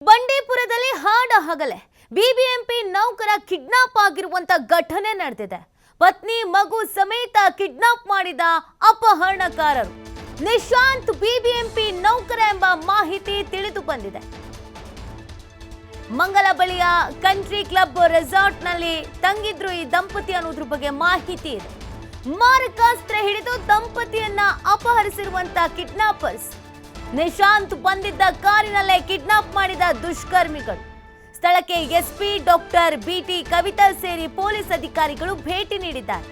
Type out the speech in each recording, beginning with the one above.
ಬಂಡೀಪುರದಲ್ಲಿ ಹಾಡ ಹಗಲೆ ಬಿಬಿಎಂಪಿ ನೌಕರ ಕಿಡ್ನಾಪ್ ಆಗಿರುವಂತ ಘಟನೆ ನಡೆದಿದೆ. ಪತ್ನಿ ಮಗು ಸಮೇತ ಕಿಡ್ನಾಪ್ ಮಾಡಿದ ಅಪಹರಣಕಾರರು ನಿಶಾಂತ್ ಬಿಬಿಎಂಪಿ ನೌಕರ ಎಂಬ ಮಾಹಿತಿ ತಿಳಿದು ಬಂದಿದೆ. ಮಂಗಲ ಬಳಿಯ ಕಂಟ್ರಿ ಕ್ಲಬ್ ರೆಸಾರ್ಟ್ ನಲ್ಲಿ ತಂಗಿದ್ರು ಈ ದಂಪತಿ ಅನ್ನೋದ್ರ ಬಗ್ಗೆ ಮಾಹಿತಿ ಇದೆ. ಮಾರಕಾಸ್ತ್ರ ಹಿಡಿದು ದಂಪತಿಯನ್ನ ಅಪಹರಿಸಿರುವಂತ ಕಿಡ್ನಾಪರ್ಸ್ ನಿಶಾಂತ್ ಬಂದಿದ್ದ ಕಾರಿನಲ್ಲೇ ಕಿಡ್ನಾಪ್ ಮಾಡಿದ ದುಷ್ಕರ್ಮಿಗಳು. ಸ್ಥಳಕ್ಕೆ ಎಸ್ಪಿ ಡಾಕ್ಟರ್ ಬಿಟಿ ಕವಿತಾ ಸೇರಿ ಪೊಲೀಸ್ ಅಧಿಕಾರಿಗಳು ಭೇಟಿ ನೀಡಿದ್ದಾರೆ.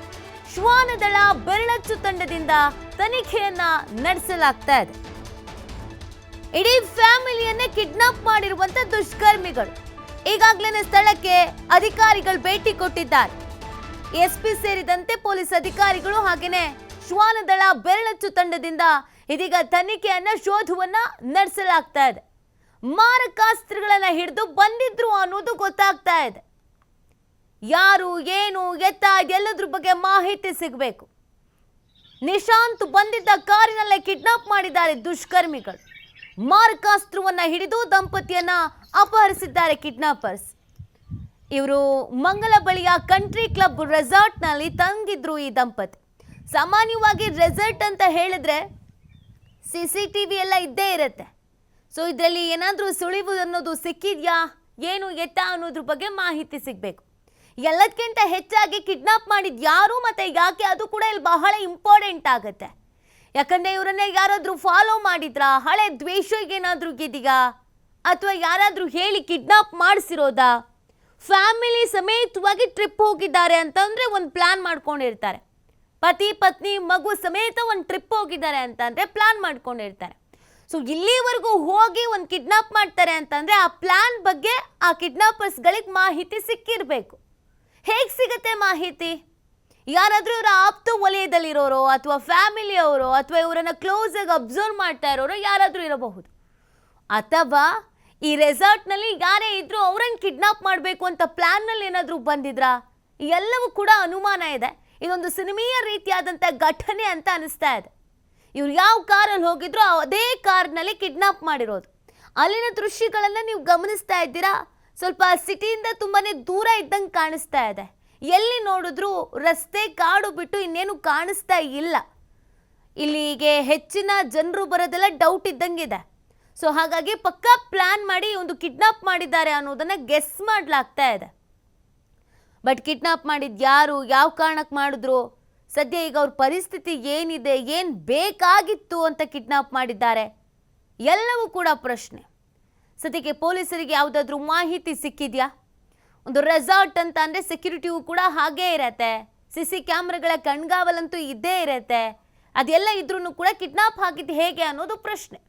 ಶ್ವಾನದಳ ಬೆರಳಚ್ಚು ತಂಡದಿಂದ ತನಿಖೆಯನ್ನ ನಡೆಸಲಾಗ್ತಾ ಇದೆ. ಇಡೀ ಫ್ಯಾಮಿಲಿಯನ್ನೇ ಕಿಡ್ನಾಪ್ ಮಾಡಿರುವಂತ ದುಷ್ಕರ್ಮಿಗಳು ಈಗಾಗಲೇ ಸ್ಥಳಕ್ಕೆ ಅಧಿಕಾರಿಗಳು ಭೇಟಿ ಕೊಟ್ಟಿದ್ದಾರೆ. ಎಸ್ಪಿ ಸೇರಿದಂತೆ ಪೊಲೀಸ್ ಅಧಿಕಾರಿಗಳು ಹಾಗೇನೆ ಶ್ವಾನದಳ ಬೆರಳಚ್ಚು ತಂಡದಿಂದ ಇದೀಗ ತನಿಖೆಯನ್ನ ಶೋಧವನ್ನ ನಡೆಸಲಾಗ್ತಾ ಇದೆ. ಮಾರಕಾಸ್ತ್ರಗಳನ್ನ ಹಿಡಿದು ಬಂದಿದ್ರು ಅನ್ನೋದು ಗೊತ್ತಾಗ್ತಾ ಇದೆ. ಯಾರು ಏನು ಎತ್ತ ಎಲ್ಲದ್ರ ಬಗ್ಗೆ ಮಾಹಿತಿ ಸಿಗಬೇಕು. ನಿಶಾಂತ್ ಬಂದಿದ್ದ ಕಾರಿನಲ್ಲೇ ಕಿಡ್ನಾಪ್ ಮಾಡಿದ್ದಾರೆ ದುಷ್ಕರ್ಮಿಗಳು. ಮಾರಕಾಸ್ತ್ರವನ್ನ ಹಿಡಿದು ದಂಪತಿಯನ್ನ ಅಪಹರಿಸಿದ್ದಾರೆ ಕಿಡ್ನಾಪರ್ಸ್. ಇವರು ಮಂಗಲ ಬಳಿಯ ಕಂಟ್ರಿ ಕ್ಲಬ್ ರೆಸಾರ್ಟ್ ನಲ್ಲಿ ತಂಗಿದ್ರು ಈ ದಂಪತಿ. ಸಾಮಾನ್ಯವಾಗಿ ರೆಸಾರ್ಟ್ ಅಂತ ಹೇಳಿದ್ರೆ CCTV ಎಲ್ಲ ಇದ್ದೇ ಇರುತ್ತೆ. ಸೊ ಇದರಲ್ಲಿ ಏನಾದರೂ ಸುಳಿವು ಅನ್ನೋದು ಸಿಕ್ಕಿದ್ಯಾ ಏನು ಎತ್ತ ಅನ್ನೋದ್ರ ಬಗ್ಗೆ ಮಾಹಿತಿ ಸಿಗಬೇಕು. ಎಲ್ಲದಕ್ಕಿಂತ ಹೆಚ್ಚಾಗಿ ಕಿಡ್ನಾಪ್ ಮಾಡಿದ್ ಯಾರು ಮತ್ತೆ ಯಾಕೆ ಅದು ಕೂಡ ಇಲ್ಲಿ ಬಹಳ ಇಂಪಾರ್ಟೆಂಟ್ ಆಗುತ್ತೆ. ಯಾಕಂದ್ರೆ ಇವರನ್ನ ಯಾರಾದರೂ ಫಾಲೋ ಮಾಡಿದ್ರಾ, ಹಳೆ ದ್ವೇಷ ಏನಾದರೂ ಇದೆಯಾ, ಅಥವಾ ಯಾರಾದರೂ ಹೇಳಿ ಕಿಡ್ನಾಪ್ ಮಾಡಿಸಿರೋದಾ, ಫ್ಯಾಮಿಲಿ ಸಮೇತವಾಗಿ ಟ್ರಿಪ್ ಹೋಗಿದ್ದಾರೆ ಅಂತಂದ್ರೆ ಒಂದು ಪ್ಲಾನ್ ಮಾಡ್ಕೊಂಡಿರ್ತಾರೆ. ಪತಿ ಪತ್ನಿ ಮಗು ಸಮೇತ ಒಂದು ಟ್ರಿಪ್ ಹೋಗಿದ್ದಾರೆ ಅಂತಂದ್ರೆ ಪ್ಲಾನ್ ಮಾಡ್ಕೊಂಡಿರ್ತಾರೆ. ಸೊ ಇಲ್ಲಿವರೆಗೂ ಹೋಗಿ ಒಂದು ಕಿಡ್ನಾಪ್ ಮಾಡ್ತಾರೆ ಅಂತಂದ್ರೆ ಆ ಪ್ಲಾನ್ ಬಗ್ಗೆ ಆ ಕಿಡ್ನಾಪರ್ಸ್ಗಳಿಗೆ ಮಾಹಿತಿ ಸಿಕ್ಕಿರಬೇಕು. ಹೇಗೆ ಸಿಗುತ್ತೆ ಮಾಹಿತಿ? ಯಾರಾದರೂ ಇವರ ಆಪ್ತ ವಲಯದಲ್ಲಿರೋರು ಅಥವಾ ಫ್ಯಾಮಿಲಿಯವರು ಅಥವಾ ಇವರನ್ನು ಕ್ಲೋಸ್ ಆಗಿ ಅಬ್ಸರ್ವ್ ಮಾಡ್ತಾ ಇರೋರು ಯಾರಾದರೂ ಇರಬಹುದು. ಅಥವಾ ಈ ರೆಸಾರ್ಟ್ನಲ್ಲಿ ಯಾರೇ ಇದ್ರು ಅವರನ್ನು ಕಿಡ್ನಾಪ್ ಮಾಡಬೇಕು ಅಂತ ಪ್ಲಾನ್ನಲ್ಲಿ ಏನಾದರೂ ಬಂದಿದ್ರಾ? ಎಲ್ಲವೂ ಕೂಡ ಅನುಮಾನ ಇದೆ. ಇದೊಂದು ಸಿನಿಮೀಯ ರೀತಿಯಾದಂಥ ಘಟನೆ ಅಂತ ಅನಿಸ್ತಾ ಇದೆ. ಇವ್ರು ಯಾವ ಕಾರಲ್ಲಿ ಹೋಗಿದ್ರು ಅದೇ ಕಾರ್ನಲ್ಲಿ ಕಿಡ್ನಾಪ್ ಮಾಡಿರೋದು. ಅಲ್ಲಿನ ದೃಶ್ಯಗಳನ್ನು ನೀವು ಗಮನಿಸ್ತಾ ಇದ್ದೀರಾ. ಸ್ವಲ್ಪ ಸಿಟಿಯಿಂದ ತುಂಬಾನೇ ದೂರ ಇದ್ದಂಗೆ ಕಾಣಿಸ್ತಾ ಇದೆ. ಎಲ್ಲಿ ನೋಡಿದ್ರು ರಸ್ತೆ ಕಾಡು ಬಿಟ್ಟು ಇನ್ನೇನು ಕಾಣಿಸ್ತಾ ಇಲ್ಲ. ಇಲ್ಲಿಗೆ ಹೆಚ್ಚಿನ ಜನರು ಬರೋದೆಲ್ಲ ಡೌಟ್ ಇದ್ದಂಗಿದೆ. ಸೊ ಹಾಗಾಗಿ ಪಕ್ಕಾ ಪ್ಲಾನ್ ಮಾಡಿ ಒಂದು ಕಿಡ್ನಾಪ್ ಮಾಡಿದ್ದಾರೆ ಅನ್ನೋದನ್ನ ಗೆಸ್ ಮಾಡಲಾಗ್ತಾ ಇದೆ. ಬಟ್ ಕಿಡ್ನಾಪ್ ಮಾಡಿದ್ ಯಾರು, ಯಾವ ಕಾರಣಕ್ಕೆ ಮಾಡಿದ್ರು, ಸದ್ಯ ಈಗ ಅವ್ರ ಪರಿಸ್ಥಿತಿ ಏನಿದೆ, ಏನು ಬೇಕಾಗಿತ್ತು ಅಂತ ಕಿಡ್ನಾಪ್ ಮಾಡಿದ್ದಾರೆ, ಎಲ್ಲವೂ ಕೂಡ ಪ್ರಶ್ನೆ. ಸದ್ಯಕ್ಕೆ ಪೊಲೀಸರಿಗೆ ಯಾವುದಾದ್ರೂ ಮಾಹಿತಿ ಸಿಕ್ಕಿದ್ಯಾ? ಒಂದು ರೆಸಾರ್ಟ್ ಅಂತ ಅಂದರೆ ಸೆಕ್ಯೂರಿಟಿಯೂ ಕೂಡ ಹಾಗೇ ಇರತ್ತೆ, CC ಕ್ಯಾಮ್ರಾಗಳ ಕಣ್ಗಾವಲಂತೂ ಇದ್ದೇ ಇರತ್ತೆ. ಅದೆಲ್ಲ ಇದ್ರೂ ಕೂಡ ಕಿಡ್ನಾಪ್ ಆಗಿದ್ದು ಹೇಗೆ ಅನ್ನೋದು ಪ್ರಶ್ನೆ.